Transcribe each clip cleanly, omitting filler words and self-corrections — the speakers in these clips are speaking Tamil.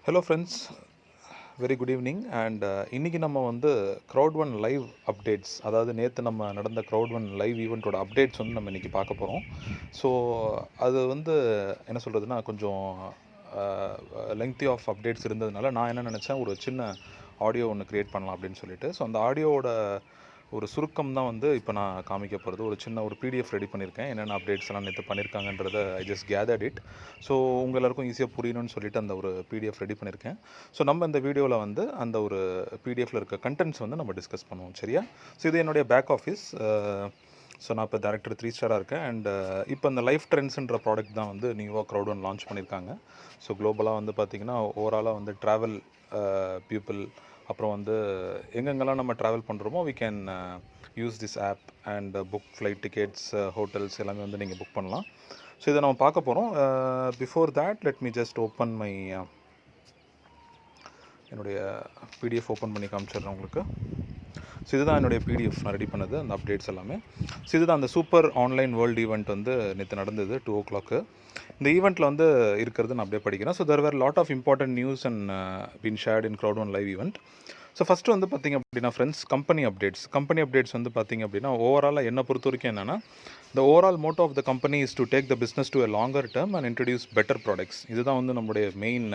Hello friends, very good evening. And இன்றைக்கி நம்ம வந்து க்ரௌட் ஒன் லைவ் அப்டேட்ஸ், அதாவது நேற்று நம்ம நடந்த க்ரௌட் ஒன் லைவ் ஈவெண்ட்டோட அப்டேட்ஸ் வந்து நம்ம இன்றைக்கி பார்க்க போகிறோம். ஸோ அது வந்து என்ன சொல்கிறதுனா கொஞ்சம் லெங்க்தி ஆஃப் அப்டேட்ஸ் இருந்ததுனால நான் என்ன நினச்சேன், ஒரு சின்ன ஆடியோ ஒன்று க்ரியேட் பண்ணலாம் அப்படின்னு சொல்லிட்டு. ஸோ அந்த ஆடியோவோட ஒரு சுருக்கம் தான் வந்து இப்போ நான் காமிக்க போகிறது. ஒரு சின்ன ஒரு பிடிஎஃப் ரெடி பண்ணியிருக்கேன், என்னென்ன அப்டேட்ஸ் எல்லாம் நேற்று பண்ணியிருக்காங்கன்றத I just gathered it. So உங்கள் எல்லாருக்கும் ஈஸியாக புரியணும்னு சொல்லிட்டு அந்த ஒரு பிடிஎஃப் ரெடி பண்ணியிருக்கேன். ஸோ நம்ம இந்த வீடியோவில் வந்து அந்த ஒரு பிடிஎஃப்பில் இருக்க கண்டென்ட்ஸ் வந்து நம்ம டிஸ்கஸ் பண்ணுவோம், சரியா? ஸோ இது என்னுடைய பேக் ஆஃபீஸ். ஸோ நான் இப்போ டேரக்டர் 3 ஸ்டாராக இருக்கேன். அண்ட் இப்போ இந்த லைஃப் ட்ரெண்ட்ஸுன்ற ப்ராடக்ட் தான் வந்து நியூவாக க்ரௌட் ஒன் லான்ச் பண்ணியிருக்காங்க. ஸோ குளோபலாக வந்து பார்த்திங்கன்னா ஓவராலாக வந்து ட்ராவல் பீப்புள், அப்புறம் வந்து எங்கெங்கெல்லாம் நம்ம ட்ராவல் பண்ணுறோமோ we can use this app and book flight tickets, hotels எல்லாமே வந்து நீங்கள் புக் பண்ணலாம். ஸோ இதை நம்ம பார்க்க போகிறோம். Before that let me just open my என்னுடைய பிடிஎஃப் ஓப்பன் பண்ணி காமிச்சிடுறேன் உங்களுக்கு. ஸோ இதுதான் என்னுடைய பிடிஎஃப் நான் ரெடி பண்ணது, அந்த அப்டேட்ஸ் எல்லாமே. ஸோ இதுதான் அந்த சூப்பர் ஆன்லைன் வேர்ல்டு ஈவெண்ட் வந்து நேற்று நடந்தது 2 o'clock. இந்த ஈவெண்ட்டில் வந்து இருக்கிறது நான் அப்படியே படிக்கிறேன். So there were lot of important news and been shared in crowd one live event. So first வந்து பார்த்திங்க அப்படின்னா ஃப்ரெண்ட்ஸ், கம்பெனி அப்டேட்ஸ் வந்து பார்த்திங்க அப்படின்னா ஓவராலாக என்னை பொறுத்த வரைக்கும் என்னென்னா, the overall motto of the company is to take the business to a longer term and introduce better products. இதுதான் வந்து நம்மளுடைய மெயின்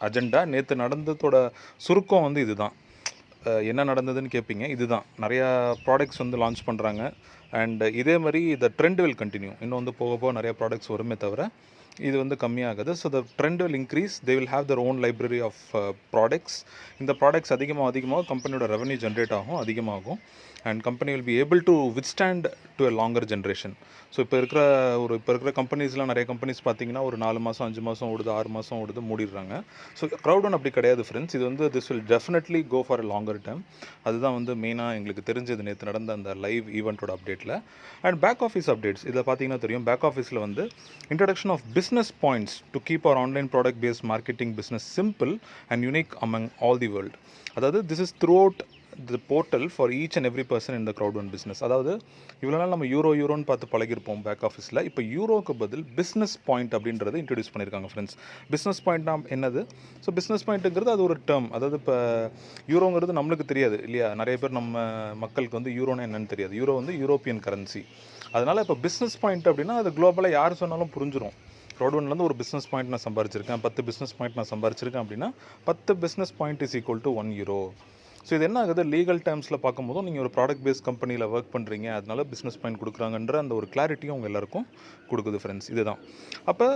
அஜெண்டா. நேற்று நடந்ததோட சுருக்கம் வந்து இதுதான். என்ன நடந்ததுன்னு கேட்பீங்க. இதுதான் நிறையா ப்ராடக்ட்ஸ் வந்து லான்ச் பண்ணுறாங்க. அண்ட் இதே மாதிரி இந்த ட்ரெண்ட் வில் கண்டினியூ. இன்னும் வந்து போக போக நிறைய ப்ராடக்ட்ஸ் வருமே தவிர இது வந்து கம்மியாகுது. So the trend will increase. They will have their own library of products. இந்த ப்ராடக்ட்ஸ் அதிகமாக கம்பெனியோட ரெவன்யூ ஜென்ரேட் ஆகும், அதிகமாகும். And company will be able to withstand to a longer generation. So இப்போ இருக்கிற கம்பெனிஸ்லாம், நிறைய கம்பெனிஸ் பார்த்தீங்கன்னா ஒரு 4 மாதம் 5 மாதம் ஓடுது, 6 மாதம் ஓடுது, மூடிடுறாங்க. ஸோ க்ரௌட் ஒன் அப்படி கிடையாது ஃப்ரெண்ட்ஸ். இது வந்து this will definitely go for a longer term. அதுதான் வந்து மெயினாக எங்களுக்கு தெரிஞ்சது நேற்று நடந்த அந்த லைவ் ஈவெண்ட்டோட அப்டேட்டில். அண்ட் பேக் ஆஃபீஸ் அப்டேட்ஸ் இதில் பார்த்தீங்கன்னா தெரியும். பேக் ஆஃபீஸில் வந்து introduction of business points to keep our online product based marketing business simple and unique among all the world. அதாவது this is throughout the portal for each and every person in the Crowd one business. அதாவது இவ்வளோ நாள் நம்ம யூரோன்னு பார்த்து பழகிருப்போம் பேக் ஆஃபீஸில். இப்போ யூரோக்கு பதில் பிஸ்னஸ் பாயிண்ட் அப்படின்றது இன்ட்ரடியூஸ் பண்ணியிருக்காங்க ஃப்ரெண்ட்ஸ். பிஸ்னஸ் பாயிண்ட்னா என்னது? ஸோ பிஸ்னஸ் பாயிண்ட்டுங்கிறது அது ஒரு டேர்ம். அதாவது இப்போ யூரோங்கிறது நம்மளுக்கு தெரியாது இல்லையா? நிறைய பேர் நம்ம மக்களுக்கு வந்து யூரோன்னு என்னன்னு தெரியாது. யூரோ வந்து யூரோப்பியன் கரன்சி. அதனால் இப்போ பிஸ்னஸ் பாயிண்ட் அப்படின்னா அது குளோபலாக யார் சொன்னாலும் புரிஞ்சிடும். க்ரௌட் ஒன்லேருந்து ஒரு பிஸ்னஸ் பாயிண்ட் நான் சம்பாரிச்சிருக்கேன், 10 பிஸ்னஸ் பாயிண்ட் நான் சம்பாரிச்சிருக்கேன் அப்படின்னா 10 business point is equal to 1 euro. So இது என்ன ஆகுது, லீகல் டேர்ம்ஸில் பார்க்கும்போதும் நீங்கள் ஒரு ப்ராடக்ட் பேஸ்ட் கம்பெனியில் ஒர்க் பண்ணுறீங்க, அதனால பிஸ்னஸ் பாயிண்ட் கொடுக்குறாங்கன்ற அந்த ஒரு கிளாரிட்டியும் அவங்க எல்லாருக்கும் கொடுக்குது ஃப்ரெண்ட்ஸ். இதுதான். அப்போ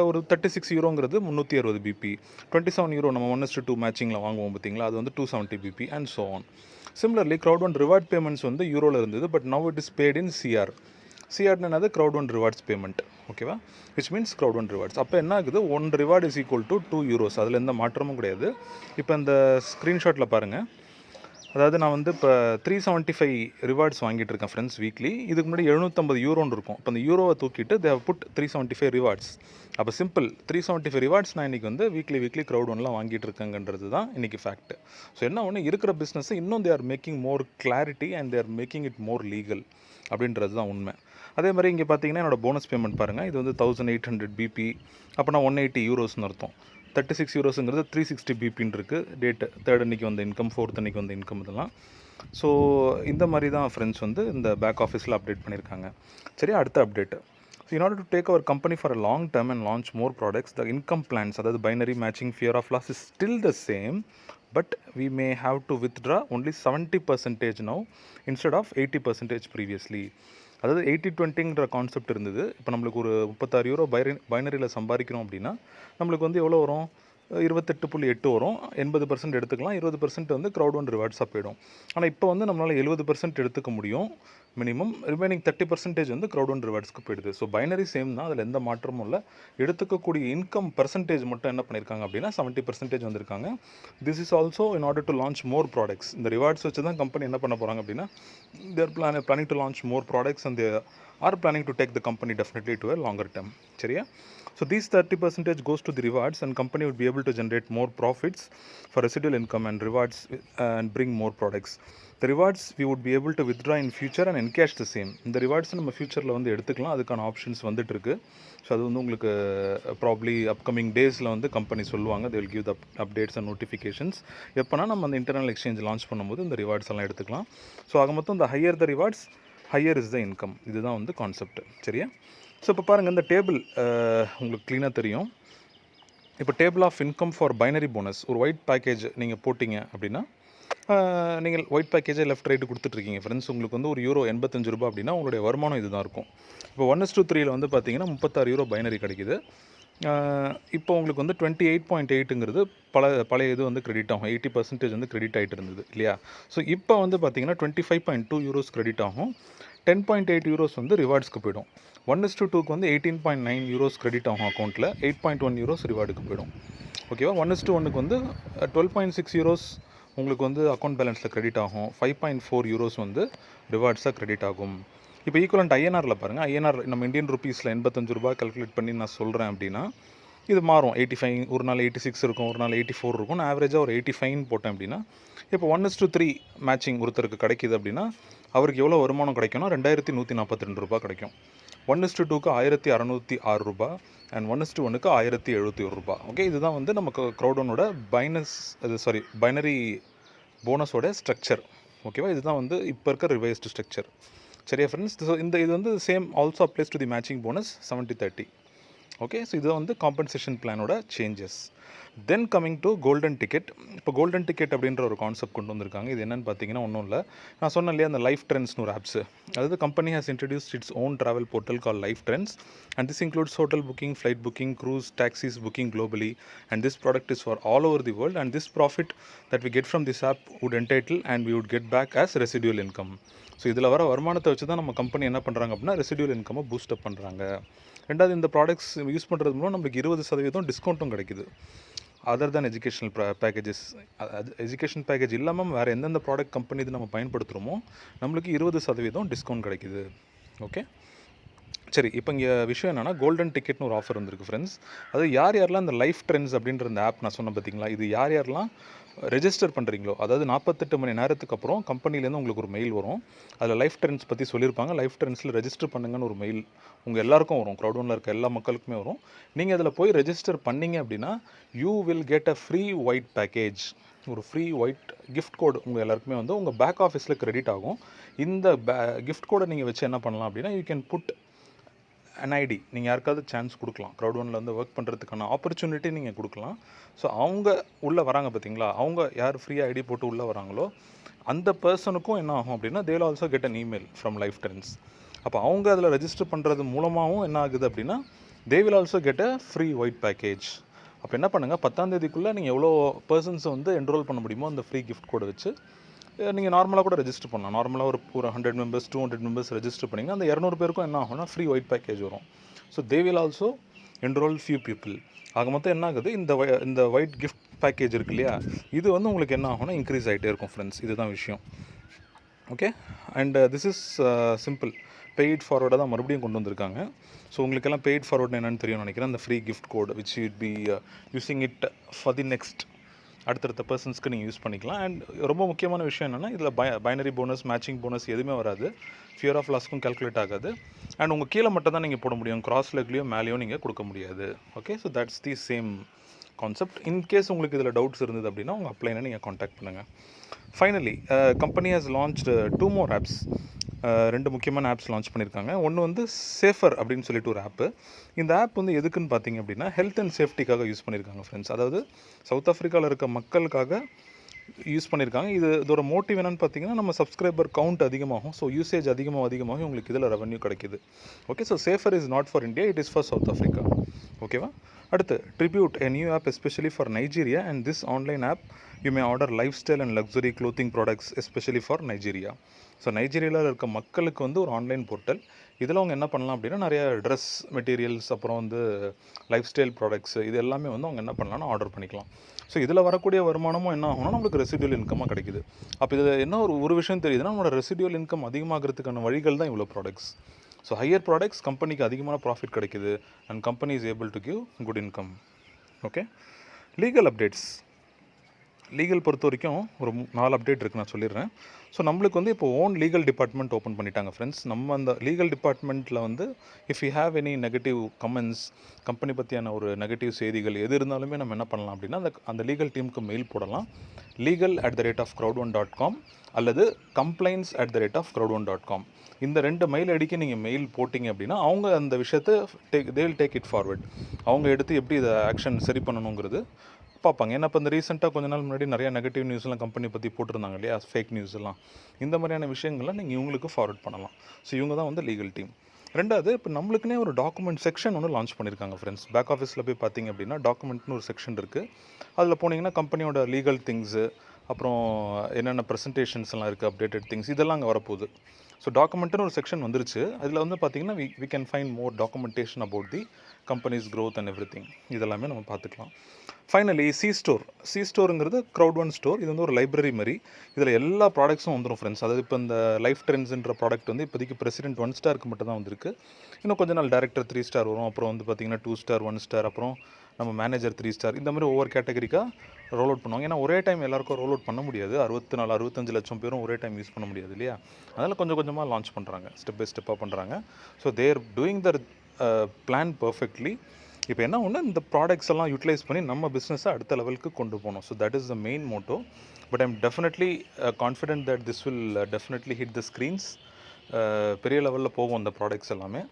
ஒரு 36 யூரோங்கிறது 360 பிபி, 27 யூரோ நம்ம 1:2 மேட்சிங்கில் வாங்குவோம் பார்த்தீங்களா, அது வந்து 270 BP and so on. Similarly Crowd one reward payments வந்து யூரோவில் இருந்தது, but now it is paid in CR. சிஆர்னது க்ரௌட் ஒன் ரிவார்ட்ஸ் பேமெண்ட், ஓகேவா? Which means Crowd one rewards. அப்போ என்ன ஆகுது, 1 reward is equal to 2 euros. அதில் எந்த மாற்றமும் கிடையாது. இப்போ இந்த ஸ்க்ரீன்ஷாட்டில் பாருங்கள். அதாவது நான் வந்து இப்போ 375 ரிவார்ட்ஸ் வாங்கிட்டு இருக்கேன் ஃப்ரெண்ட்ஸ் வீக்லி. இதுக்கு முன்னாடி 750 யூரோன்னு இருக்கும். இப்போ அந்த யூரோவை தூக்கிட்டு தே ஹவ் புட் 375 ரிவார்ட்ஸ். அப்போ சிம்பிள் 375 ரிவார்ட்ஸ் நான் இன்றைக்கி வந்து வீக்லி க்ரௌட் ஒன்லாம் வாங்கிட்டு இருக்கேங்கிறது தான் இன்றைக்கி ஃபேக்ட். ஸோ என்ன ஒன்று, இருக்கிற பிஸ்னஸ் இன்னும் they are making more clarity and they are making it more legal அப்படின்றது தான் உண்மை. அதே மாதிரி இங்கே பார்த்தீங்கன்னா என்னோடய போனஸ் பேமெண்ட் பாருங்கள். இது வந்து 1800 பிபி. அப்போ நான் 180 யூரோஸ்னு அர்த்தம். 36 யூரோஸுங்கிறது 360 பிபின்னு இருக்குது. டேட்டு 3rd அன்றைக்கி வந்த இன்கம், 4th அன்றைக்கி வந்த இன்கம் இதெல்லாம். ஸோ இந்த மாதிரி தான் ஃப்ரெண்ட்ஸ் வந்து இந்த பேக் ஆஃபீஸில் அப்டேட் பண்ணியிருக்காங்க. சரி, அடுத்த update. So in order to take our company for a long term and launch more products, the income plans, அதாவது binary matching fear of loss is still the same, but we may have to withdraw only 70% now instead of 80% previously. அதாவது 80-20ங்கிற கான்செப்ட் இருந்தது. இப்போ நம்மளுக்கு ஒரு 36 யூரோ பைனரியில் சம்பாதிக்கிறோம் அப்படின்னா நம்மளுக்கு வந்து எவ்வளோ வரும், 28.8 வரும். 80% எடுத்துக்கலாம், 20% வந்து க்ரௌட் ஒன் ரிவார்ட்ஸாக போயிடும். ஆனால் இப்போ வந்து நம்மளால் 70% எடுத்துக்க முடியும் மினிமம். ரிமைனிங் 30% வந்து க்ரௌட் ஒன் ரிவார்ட்ஸ்க்கு போயிடுது. ஸோ பைனரி சேம் தான், அதில் எந்த மாற்றமும் இல்லை. எடுத்துக்கக்கூடிய இன்கம் பர்சன்டேஜ் மட்டும் என்ன பண்ணியிருக்காங்க அப்படின்னா 70% வந்திருக்காங்க. This is also in order to launch more products. இந்த ரிவார்ட்ஸ் வச்சு தான் கம்பெனி என்ன பண்ண போகிறாங்க அப்படின்னா they're planning to launch more products and they are planning to take the company definitely to a longer term. சரியா? So these 30% goes to the rewards, and company would be able to generate more profits for residual income and rewards and bring more products. The rewards we would be able to withdraw in future and encash the same. இந்த rewards நம்ம ஃபியூச்சரில் வந்து எடுத்துக்கலாம், அதுக்கான ஆப்ஷன்ஸ் வந்துட்டு இருக்கு. ஸோ அது வந்து உங்களுக்கு ப்ராப்ளி அப்கமிங் டேஸில் வந்து கம்பெனி சொல்லுவாங்க, they will give the updates and notifications. எப்போனா நம்ம அந்த இன்டர்னல் எக்ஸ்சேஞ்ச் லான்ச் பண்ணும்போது இந்த ரிவார்ட்ஸ் எல்லாம் எடுத்துக்கலாம். ஸோ ஆக மொத்தம் இந்த higher the rewards higher is the income, இதுதான் வந்து கான்செப்ட். சரியா? ஸோ இப்போ பாருங்கள், இந்த டேபிள் உங்களுக்கு க்ளீனாக தெரியும். இப்போ table of income for binary bonus, ஒரு ஒயிட் பேக்கேஜ் நீங்கள் போட்டிங்க அப்படின்னா, நீங்கள் ஒயிட் பேக்கேஜை லெஃப்ட் ரைட்டு கொடுத்துட்ருக்கீங்க ஃப்ரெண்ட்ஸ். உங்களுக்கு வந்து ஒரு யூரோ 85 ரூபா அப்படின்னா உங்களுடைய வருமானம் இது தான் இருக்கும். இப்போ 1:3 வந்து பார்த்தீங்கன்னா 36 யூரோ பைனரி கிடைக்குது. இப்போ உங்களுக்கு வந்து 28.8ங்கிறது பழைய இது வந்து கிரெடிட் ஆகும். 80% வந்து கிரெடிட் ஆகிட்டு இருந்தது இல்லையா? ஸோ இப்போ வந்து பார்த்தீங்கன்னா 25.2 யூரோஸ் கிரெடிட் ஆகும். 10.8 யூரோஸ் வந்து ரிவார்ட்ஸ்க்கு போயிடும். 1:2க்கு வந்து 18.9 யூரோஸ் கிரெடிட் ஆகும் அக்கௌண்ட்டில், 8.1 யூரோஸ் ரிவார்டுக்கு போயிடும். ஓகேவா? 1:1க்கு வந்து 12.6 யூரோஸ் உங்களுக்கு வந்து அக்கௌண்ட் பேலன்ஸில் கிரெடிட் ஆகும். 5.4 யூரோஸ் வந்து ரிவார்ட்ஸாக கிரெடிட் ஆகும். இப்போ ஈக்குவலண்ட் ஐஎன்ஆரில் பாருங்கள், ஐஎன்ஆர் நம்ம இந்தியன் ருபீஸில் 85 ரூபா கல்குலேட் பண்ணி நான் சொல்கிறேன் அப்படின்னா இது மாறும். 85, ஒரு நாள் 86 இருக்கும், ஒரு நாள் 84 இருக்கும். நான் ஆவரேஜாக ஒரு 85 போட்டேன் அப்படின்னா, இப்போ 1:3 மேட்சிங் ஒருத்தருக்கு கிடைக்கிது அப்படின்னா அவருக்கு எவ்வளோ வருமானம் கிடைக்கும்னா 2142 ரூபா கிடைக்கும். 1:2க்கு 1606 ரூபா அண்ட் 1:1க்கு 1071 ரூபா. ஓகே, இதுதான் வந்து நமக்கு க்ரௌடோனோட பைனரி போனஸோட ஸ்ட்ரக்சர். ஓகேவா? இதுதான் வந்து இப்போ இருக்க ரிவைஸ்டு ஸ்ட்ரக்சர். சரியா ஃப்ரெண்ட்ஸ்? ஸோ இது வந்து same also applies to the matching bonus 70-30. Okay, so இது வந்து காம்பன்சேஷன் பிளானோட changes. Then coming to golden ticket. இப்போ கோல்டன் டிக்கெட் அப்படின்ற ஒரு கான்செப்ட் கொண்டு வந்திருக்காங்க. இது என்னென்னு பார்த்தீங்கன்னா ஒன்றும் இல்லை, நான் சொன்னேன் இல்லையா அந்த லைஃப் ட்ரெண்ட்ஸ்னு ஒரு ஆப்ஸு. அதாவது company has introduced its own travel portal call life trends and this includes hotel booking, flight booking, cruise, taxis booking globally, and this product is for all over the world, and this profit that we get from this app would entitle and we would get back as residual income. So இதில் வர வருமானத்தை வச்சு தான் நம்ம கம்பெனி என்ன பண்ணுறாங்க அப்படின்னா ரெசிடியூல் இன்கம்மை பூஸ்டப் பண்ணுறாங்க. ரெண்டாவது, இந்த ப்ராடக்ட்ஸ் யூஸ் பண்ணுறது மூலம் நம்மளுக்கு 20% டிஸ்கவுண்ட்டும் கிடைக்குது. Other than educational packages, education package இல்லாமல் வேறு எந்தெந்த ப்ராடக்ட் கம்பெனி இது நம்ம பயன்படுத்துகிறோமோ நம்மளுக்கு 20% டிஸ்கவுண்ட் கிடைக்குது. ஓகே, சரி. இப்போ இங்கே விஷயம் என்னென்னா கோல்டன் டிக்கெட்னு ஒரு ஆஃபர் வந்திருக்கு ஃப்ரெண்ட்ஸ். அது யாரெல்லாம் இந்த லைஃப் ட்ரெண்ட்ஸ் அப்படின்ற இந்த ஆப் நான் சொன்னேன் பார்த்தீங்களா, இது யாரெல்லாம் ரெஜிஸ்டர் பண்ணுறீங்களோ, அதாவது 48 மணி நேரத்துக்கு அப்புறம் கம்பெனிலேருந்து உங்களுக்கு ஒரு மெயில் வரும். அதில் லைஃப் ட்ரெண்ட்ஸ் பற்றி சொல்லியிருப்பாங்க. லைஃப் ட்ரெண்ட்ஸில் ரெஜிஸ்டர் பண்ணுங்கன்னு ஒரு மெயில் உங்கள் எல்லாருக்கும் வரும், க்ரௌடோனில் இருக்க எல்லா மக்களுக்குமே வரும். நீங்கள் அதில் போய் ரெஜிஸ்டர் பண்ணிங்க அப்படின்னா you will get a free white package. ஒரு ஃப்ரீ ஒயிட் கிஃப்ட் கோடு உங்கள் எல்லாருக்குமே வந்து உங்கள் பேக் ஆஃபீஸில் கிரெடிட் ஆகும். இந்த கிஃப்ட் கோடை நீங்கள் வச்சு என்ன பண்ணலாம் அப்படின்னா you can put an ID. நீங்கள் யாருக்காவது சான்ஸ் கொடுக்கலாம், க்ரௌட்1ல வந்து ஒர்க் பண்ணுறதுக்கான ஆப்பர்ச்சுனிட்டி நீங்கள் கொடுக்கலாம். ஸோ அவங்க உள்ளே வராங்க பார்த்தீங்களா, அவங்க யார் ஃப்ரீயாக ஐடி போட்டு உள்ளே வராங்களோ அந்த பர்சனுக்கும் என்ன ஆகும் அப்படின்னா they will also get an email from life trends. அப்போ அவங்க அதில் ரெஜிஸ்டர் பண்ணுறது மூலமாகவும் என்ன ஆகுது அப்படின்னா they will also get a free white package. அப்போ என்ன பண்ணுங்கள், 10ஆம் தேதிக்குள்ளே நீங்கள் எவ்வளோ பர்சன்ஸை வந்து என்ரோல் பண்ண முடியுமோ அந்த ஃப்ரீ கிஃப்ட் கோடை வச்சு நீங்கள் நார்மலாக கூட ரெஜிஸ்டர் பண்ணலாம். நார்மலாக ஒரு 100 மெம்பர்ஸ் 200 மெம்பர்ஸ் ரெஜிஸ்டர் பண்ணிங்கன்னா அந்த 200 பேருக்கும் என்ன ஆகும்னா ஃப்ரீ ஒயிட் பேக்கேஜ் வரும். So they will also enrol few people. ஆக மொத்தம் என்ன ஆகுது, இந்த ஒயிட் கிஃப்ட் பேக்கேஜ் இருக்கு இல்லையா, இது வந்து உங்களுக்கு என்ன ஆகும்னா இன்க்ரீஸ் ஆகிட்டே இருக்கும் ஃப்ரெண்ட்ஸ். இதுதான் விஷயம். Okay, and this is simple. Paid ஃபார்வர்டாக தான் மறுபடியும் கொண்டு வந்திருக்காங்க. ஸோ உங்களுக்கெல்லாம் பெய்ட் ஃபார்வர்டு என்னென்னு தெரியும்னு நினைக்கிறேன். அந்த free gift code which you be using it for the next அடுத்தடுத்த பர்சன்ஸ்க்கு நீங்கள் யூஸ் பண்ணிக்கலாம். அண்ட் ரொம்ப முக்கியமான விஷயம் என்னென்னா இதில் பைனரி போனஸ், மேட்சிங் போனஸ் எதுவுமே வராது. ஃபியர் ஆஃப் லாஸ்க்கும் கால்குலேட் ஆகாது. அண்ட் உங்கள் கீழே மட்டும் தான் நீங்கள் போட முடியும், கிராஸ் லெக்லேயோ மேலேயோ நீங்கள் கொடுக்க முடியாது. Okay, so that's the same concept. In case உங்களுக்கு இதில் டவுட்ஸ் இருந்தது அப்படின்னா உங்கள் அப்ளைனை நீங்கள் காண்டாக்ட் பண்ணுங்கள். Finally company has launched 2 more apps. 2 முக்கியமான ஆப்ஸ் லான்ச் பண்ணியிருக்காங்க. ஒன்று வந்து சேஃபர் அப்படின்னு சொல்லிட்டு ஒரு ஆப்பு. இந்த ஆப் வந்து எதுக்குன்னு பார்த்தீங்க அப்படின்னா ஹெல்த் அண்ட் சேஃப்டிக்காக யூஸ் பண்ணியிருக்காங்க ஃப்ரெண்ட்ஸ். அதாவது சவுத் ஆஃப்ரிக்காவில் இருக்க மக்களுக்காக யூஸ் பண்ணியிருக்காங்க. இதோட மோட்டிவ் என்னென்னு பார்த்தீங்கன்னா நம்ம சப்ஸ்கிரைபர் கவுண்ட் அதிகமாகும். ஸோ யூசேஜ் அதிகமாக உங்களுக்கு இதில் ரெவன்யூ கிடைக்கிது. Okay, so safer is not for India, it is for south Africa. ஓகேவா? அடுத்து tribute, a new app especially for Nigeria, and this online app you may order lifestyle and luxury clothing products especially for Nigeria. So நைஜீரியாவில் இருக்க மக்களுக்கு வந்து ஒரு ஆன்லைன் போர்ட்டல். இதில் அவங்க என்ன பண்ணலாம் அப்படின்னா நிறைய ட்ரெஸ் மெட்டீரியல்ஸ், அப்புறம் வந்து லைஃப் ஸ்டைல் ப்ராடக்ட்ஸ், இது எல்லாமே வந்து அவங்க என்ன பண்ணலாம்னா ஆர்டர் பண்ணிக்கலாம். ஸோ இதில் வரக்கூடிய வருமானமும் என்ன ஆகும்னா நம்மளுக்கு ரெசிடியூல் இன்கமாக கிடைக்குது. அப்போ இதில் என்ன ஒரு விஷயம் தெரியுதுன்னா நம்மளோட ரெசிடியூல் இன்கம் அதிகமாகிறதுக்கான வழிகள் தான் இவ்வளோ ப்ராடக்ட்ஸ். ஸோ ஹையர் ப்ராடக்ட்ஸ் கம்பெனிக்கு அதிகமான ப்ராஃபிட் கிடைக்குது and company is able to give good income. Okay, legal updates. Legal பொறுத்த வரைக்கும் ஒரு 4 அப்டேட் இருக்குது, நான் சொல்லிடுறேன். ஸோ நம்மளுக்கு வந்து இப்போ ஓன் லீகல் டிபார்ட்மெண்ட் ஓப்பன் பண்ணிட்டாங்க ஃப்ரெண்ட்ஸ். நம்ம அந்த லீகல் டிபார்ட்மெண்ட்டில் வந்து if you have any negative comments, company பற்றியான ஒரு நெகட்டிவ் செய்திகள் எது இருந்தாலுமே நம்ம என்ன பண்ணலாம் அப்படின்னா அந்த லீகல் டீமுக்கு மெயில் போடலாம். legal@crowd1.com அல்லது complaints@crowd1.com. இந்த 2 மெயில் ஐடிக்கு நீங்கள் மெயில் போட்டிங்க அப்படின்னா அவங்க அந்த விஷயத்தை they will take it forward. அவங்க எடுத்து எப்படி இதை ஆக்ஷன் சரி பண்ணணுங்கிறது பார்ப்பாங்க. ஏன்னா இப்போ இந்த ரீசெண்டாக கொஞ்ச நாள் முன்னாடி நிறையா நெகட்டிவ் நியூஸ்லாம் கம்பெனி பற்றி போட்டிருந்தாங்க இல்லையா, ஃபேக் நியூஸ் எல்லாம். இந்த மாதிரியான விஷயங்கள்லாம் நீங்கள் இவங்களுக்கு ஃபார்வர்ட் பண்ணலாம். ஸோ இவங்க தான் வந்து லீகல் டீம். ரெண்டாவது, இப்போ நம்மளுக்குனே ஒரு டாக்குமெண்ட் செக்ஷன் ஒன்று லான்ச் பண்ணியிருக்காங்க ஃப்ரெண்ட்ஸ். பேக் ஆஃபீஸில் போய் பார்த்தீங்க அப்படின்னா டாக்குமெண்ட்னு ஒரு செக்ஷன் இருக்குது. அதில் போனீங்கன்னா கம்பெனியோட லீகல் திங்ஸு, அப்புறம் என்னென்ன ப்ரெசன்டேஷன்ஸ் எல்லாம் இருக்குது, அப்டேட்டட் திங்ஸ், இதெல்லாம் அங்கே வரப்போகுது. ஸோ டாக்குமெண்ட்டுன்னு ஒரு செக்ஷன் வந்துருச்சு. அதில் வந்து பார்த்திங்கன்னா we can find more documentation about the company's growth and everything. இதெல்லாமே நம்ம பார்த்துக்கலாம். ஃபைனலி சி ஸ்டோருங்கிறது Crowd1 ஸ்டோர். இது வந்து ஒரு லைப்ரரி மாதிரி. இதில் எல்லா ப்ராடக்ட்ஸும் வந்துடும் ஃப்ரெண்ட்ஸ். அதாவது இப்போ இந்த லைஃப் ட்ரெண்ட்ஸ்ன்ற ப்ராடக்ட் வந்து இப்போதைக்கு பிரசிடென்ட் 1 ஸ்டாருக்கு மட்டும் தான் வந்திருக்கு. இன்னும் கொஞ்ச நாள் டேரக்டர் 3 ஸ்டார் வரும். அப்புறம் வந்து பார்த்திங்கன்னா 2 ஸ்டார், 1 ஸ்டார், அப்புறம் நம்ம மேனேஜர் 3 ஸ்டார், இந்த மாதிரி ஒவ்வொரு கேட்டகரிக்காக ரோல் அவுட் பண்ணுவாங்க. ஏன்னா ஒரே டைம் எல்லாருக்கும் ரோல் அவுட் பண்ண முடியாது. 64-65 லட்சம் பேரும் ஒரே டைம் யூஸ் பண்ண முடியாது இல்லையா. அதனால் கொஞ்சம் கொஞ்சமாக லான்ச் பண்ணுறாங்க, ஸ்டெப் பை ஸ்டெப்பாக பண்ணுறாங்க. ஸோ தேர் டூயிங் தர் பிளான் பர்ஃபெக்ட்லி. இப்போ என்ன ஒன்று, இந்த ப்ராடக்ட்ஸ் எல்லாம் யூட்டிலைஸ் பண்ணி நம்ம பிஸ்னஸை அடுத்த லெவலுக்கு கொண்டு போகணும். So that is the main Moto. But I'm definitely confident that this will definitely hit the screens. பெரிய லெவலில் போகும் அந்த ப்ராடக்ட்ஸ் எல்லாமே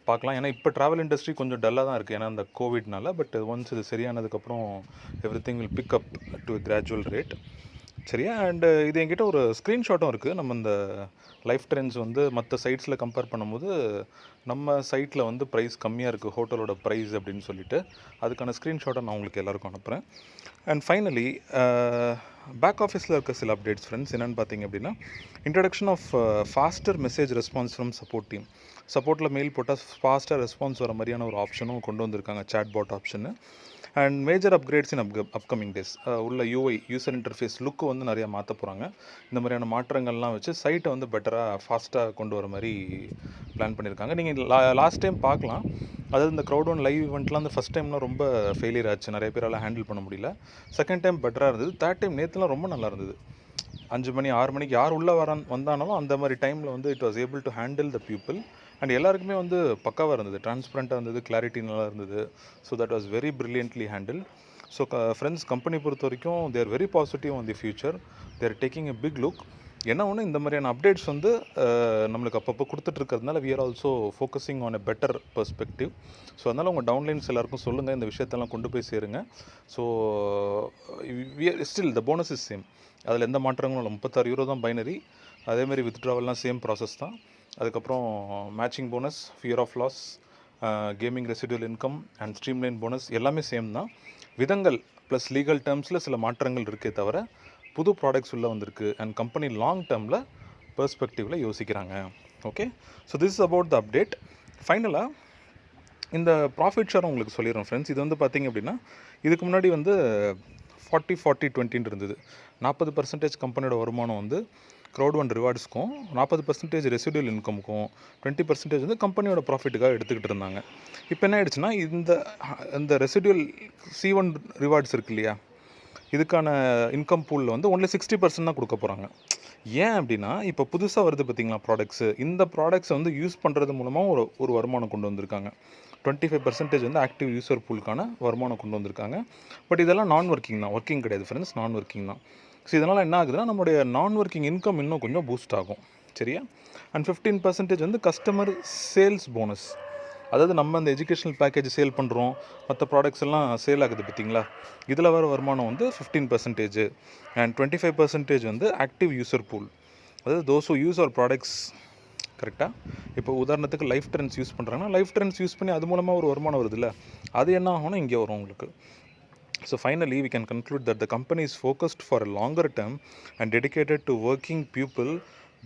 பார்க்கலாம். ஏன்னா இப்போ ட்ராவல் இண்டஸ்ட்ரி கொஞ்சம் டல்லாக தான் இருக்குது, ஏன்னா அந்த கோவிட்னால. பட் ஒன்ஸ் இது சரியானதுக்கப்புறம் everything will pick up to gradual rate. சரியா. அண்டு இது என்கிட்ட ஒரு ஸ்க்ரீன்ஷாட்டும் இருக்குது. நம்ம இந்த லைஃப் ட்ரெண்ட்ஸ் வந்து மற்ற சைட்ஸில் கம்பேர் பண்ணும்போது நம்ம சைட்டில் வந்து ப்ரைஸ் கம்மியாக இருக்குது, ஹோட்டலோட ப்ரைஸ் அப்படின்னு சொல்லிட்டு அதுக்கான ஸ்க்ரீன்ஷாட்டை நான் உங்களுக்கு எல்லாருக்கும் அனுப்புகிறேன். அண்ட் ஃபைனலி பேக் ஆஃபீஸில் இருக்க சில அப்டேட்ஸ் ஃப்ரெண்ட்ஸ். என்னென்னு பார்த்தீங்க அப்படின்னா, introduction of faster message response from support team. சப்போர்ட்டில் மெயில் போட்டால் ஃபாஸ்ட்டாக ரெஸ்பான்ஸ் வர மாதிரியான ஒரு ஆப்ஷனும் கொண்டு வந்திருக்காங்க, சேட் பாட் ஆப்ஷனு. And major upgrades in upcoming days. உள்ள யூஐ, யூசர் இன்டர்ஃபேஸ் லுக்கு வந்து நிறையா மாற்ற போகிறாங்க. இந்த மாதிரியான மாற்றங்கள்லாம் வச்சு சைட்டை வந்து பெட்டராக ஃபாஸ்ட்டாக கொண்டு வர மாதிரி பிளான் பண்ணியிருக்காங்க. நீங்கள் லாஸ்ட் டைம் பார்க்கலாம், அதாவது இந்த Crowd1 லைவ் ஈவெண்ட்லாம் அந்த ஃபஸ்ட் டைம்லாம் ரொம்ப ஃபெயிலியர் ஆச்சு, நிறைய பேரால் ஹேண்டில் பண்ண முடியல. செகண்ட் டைம் பெட்டராக இருந்தது. தேர்ட் டைம் நேற்றுலாம் ரொம்ப நல்லா இருந்தது. 5 மணி 6 மணிக்கு யார் உள்ளே வந்தானாலும் அந்த மாதிரி டைமில் வந்து it was able to handle the people. And எல்லாருக்குமே வந்து பக்காவாக இருந்தது, டிரான்ஸ்பரண்ட்டாக இருந்தது, கிளாரிட்டி நல்லா இருந்தது. So that was very brilliantly handle. So friends, company பொறுத்த வரைக்கும் they're very positive on the future. They're taking a big look. என்ன ஒன்று, இந்த மாதிரியான அப்டேட்ஸ் வந்து நம்மளுக்கு அப்பப்போ கொடுத்துட்ருக்கிறதுனால we are also focusing on a better perspective. So அதனால் உங்கள் டவுன்லைன்ஸ் எல்லாருக்கும் சொல்லுங்கள், இந்த விஷயத்தெல்லாம் கொண்டு போய் சேருங்க. So still the bonus is same. அதில் எந்த மாற்றங்களும் இல்லை. 36 யூரோ தான் பைனரி. அதேமாதிரி வித்ட்ராவல்லாம் சேம் ப்ராசஸ் தான். அதுக்கப்புறம் matching bonus, fear of loss, gaming residual income and streamline bonus எல்லாமே சேம் தான். விதங்கள் ப்ளஸ் லீகல் டேர்ம்ஸில் சில மாற்றங்கள் இருக்கே தவிர புது ப்ராடக்ட்ஸ் உள்ளே வந்திருக்கு. அண்ட் கம்பெனி லாங் டேர்மில் பெர்ஸ்பெக்டிவில் யோசிக்கிறாங்க. Okay, so this is about the update. ஃபைனலாக இந்த ப்ராஃபிட் ஷேர் உங்களுக்கு சொல்லிடுறோம் ஃப்ரெண்ட்ஸ். இது வந்து பார்த்திங்க அப்படின்னா, இதுக்கு முன்னாடி வந்து 40-40-20 இருந்தது. 40% கம்பெனியோட வருமானம் வந்து Crowd1 ரிவார்ட்ஸ்க்கும், 40% ரெசிடுவல் இன்கமுக்கும், 20% வந்து கம்பெனியோட ப்ராஃபிட்டுக்காக எடுத்துக்கிட்டு இருந்தாங்க. இப்போ என்ன ஆயிடுச்சுன்னா, இந்த ரெசிடுவல் C1 ரிவார்ட்ஸ் இருக்கு இல்லையா, இதுக்கான இன்கம் பூலில் வந்து ஒன்லி 60% தான் கொடுக்க போகிறாங்க. ஏன் அப்படின்னா, இப்போ புதுசாக வருது பார்த்திங்களா ப்ராடக்ட்ஸு, இந்த ப்ராடக்ட்ஸை வந்து யூஸ் பண்ணுறது மூலமாக ஒரு வருமானம் கொண்டு வந்திருக்காங்க. 25% வந்து ஆக்டிவ் யூசர் பூலுக்கான வருமானம் கொண்டு வந்திருக்காங்க. பட் இதெல்லாம் நான் ஒர்க்கிங் தான், ஒர்க்கிங் கிடையாது ஃப்ரெண்ட்ஸ், நான் ஒர்க்கிங் தான். ஸோ இதனால் என்ன ஆகுதுன்னா, நம்மளுடைய நான் ஒர்க்கிங் இன்கம் இன்னும் கொஞ்சம் பூஸ்ட் ஆகும். சரியா. அண்ட் 15% வந்து கஸ்டமர் சேல்ஸ் போனஸ். அதாவது நம்ம அந்த எஜுகேஷனல் பேக்கேஜ் சேல் பண்ணுறோம், மற்ற ப்ராடக்ட்ஸ் எல்லாம் சேல் ஆகுது பார்த்திங்களா, இதில் வர வருமானம் வந்து 15%. அண்ட் 25% வந்து ஆக்டிவ் யூசர் பூல். அதாவது those who use our products. கரெக்டாக. இப்போ உதாரணத்துக்கு லைஃப் ட்ரெண்ட்ஸ் யூஸ் பண்ணுறாங்கன்னா, லைஃப் ட்ரெண்ட்ஸ் யூஸ் பண்ணி அது மூலமாக ஒரு வருமானம் வருது இல்லை, அது என்ன ஆகும்னா இங்கே வரும் உங்களுக்கு. So finally, we can conclude that the company is focused for a longer term and dedicated to working people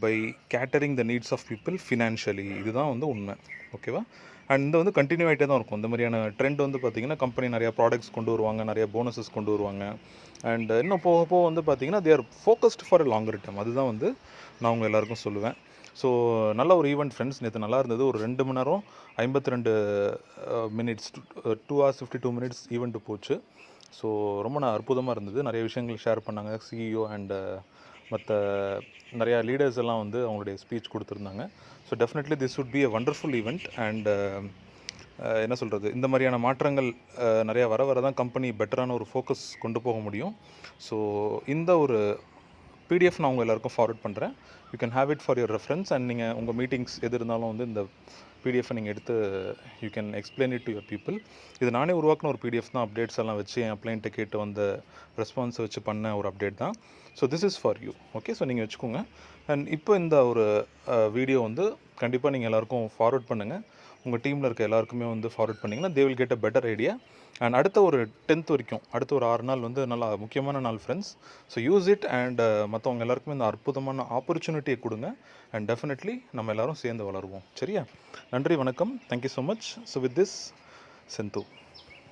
by catering the needs of people financially. இதுதான் வந்து உண்மை. ஓகேவா. அண்ட் இந்த வந்து கண்டினியூ ஆகிட்டே தான் இருக்கும். இந்த மாதிரியான ட்ரெண்ட் வந்து பார்த்திங்கன்னா, கம்பெனி நிறையா ப்ராடக்ட்ஸ் கொண்டு வருவாங்க, நிறைய போனஸஸ் கொண்டு வருவாங்க. அண்ட் இன்னும் போக வந்து பார்த்திங்கன்னா, they are focused for a longer term. அதுதான் வந்து நான் உங்கள் எல்லாருக்கும் சொல்லுவேன். ஸோ நல்ல ஒரு ஈவெண்ட் ஃப்ரெண்ட்ஸ். நேற்று நல்லா இருந்தது. ஒரு 2 மணி நேரம் 52 மினிட்ஸ் 2 hours 52 minutes ஈவெண்ட்டு போச்சு. ஸோ ரொம்ப அற்புதமாக இருந்தது. நிறைய விஷயங்கள் ஷேர் பண்ணாங்க. சிஇஓ அண்டு மற்ற நிறையா லீடர்ஸ் எல்லாம் வந்து அவங்களுடைய ஸ்பீச் கொடுத்துருந்தாங்க. So definitely this would be a wonderful event. And என்ன சொல்கிறது, இந்த மாதிரியான மாற்றங்கள் நிறையா வர தான் கம்பெனி பெட்டரான ஒரு ஃபோக்கஸ் கொண்டு போக முடியும். ஸோ இந்த ஒரு பிடிஎஃப் நான் உங்கள் எல்லாருக்கும் ஃபார்வர்ட் பண்ணுறேன். You can have it for your reference. And நீங்கள் உங்கள் மீட்டிங்ஸ் எது இருந்தாலும் வந்து இந்த பிடிஎஃபை நீங்கள் எடுத்து you can explain it to your people. இது நானே உருவாக்கின ஒரு பிடிஎஃப் தான். அப்டேட்ஸ் எல்லாம் வச்சு என் அப்ளைண்ட்டை கேட்டு வந்த ரெஸ்பான்ஸை வச்சு பண்ண ஒரு அப்டேட் தான். So this is for you. Okay, so நீங்கள் வச்சுக்கோங்க. அண்ட் இப்போ இந்த ஒரு வீடியோ வந்து கண்டிப்பாக நீங்கள் எல்லாருக்கும் ஃபார்வர்ட் பண்ணுங்கள். உங்கள் டீமில் இருக்க எல்லாருக்குமே வந்து ஃபார்வர்ட் பண்ணிங்கன்னா they will get a better idea. And அடுத்த ஒரு 10th வரைக்கும், அடுத்த ஒரு 6 நாள் வந்து நல்லா முக்கியமான நாள் friends. So use it. And மற்றவங்க எல்லாருக்குமே இந்த அற்புதமான ஆப்பர்ச்சுனிட்டியை கொடுங்க. அண்ட் டெஃபினெட்லி நம்ம எல்லோரும் சேர்ந்து வளருவோம். சரியா? நன்றி, வணக்கம். Thank you so much. So with this, Senthu.